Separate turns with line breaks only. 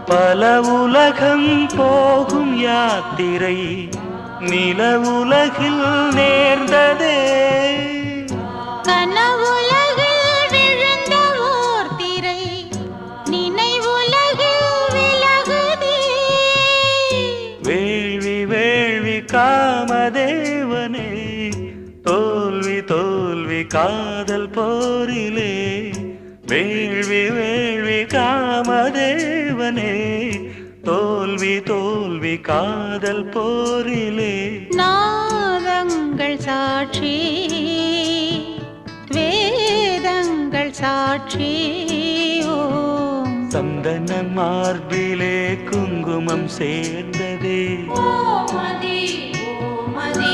பல உலகம் போகும் யாத்திரை நில உலகில் நேர்ந்ததே.
கனவுலகில் விழுந்த ஓர் திரை நினைவுலகில் விலகுதே.
வேள்வி வேள்வி காமதேவனே, தோல்வி தோல்வி காதல் போரிலே. வேள்வி வேள்வி காமதேவனே, தோல்வி தோல்வி காதல் போரிலே.
நாதங்கள் சாட்சி வேதங்கள் சாட்சி. ஓம்
சந்தன மார்பிலே குங்குமம் சேர்ந்ததே.
ஓமதி ஓமதி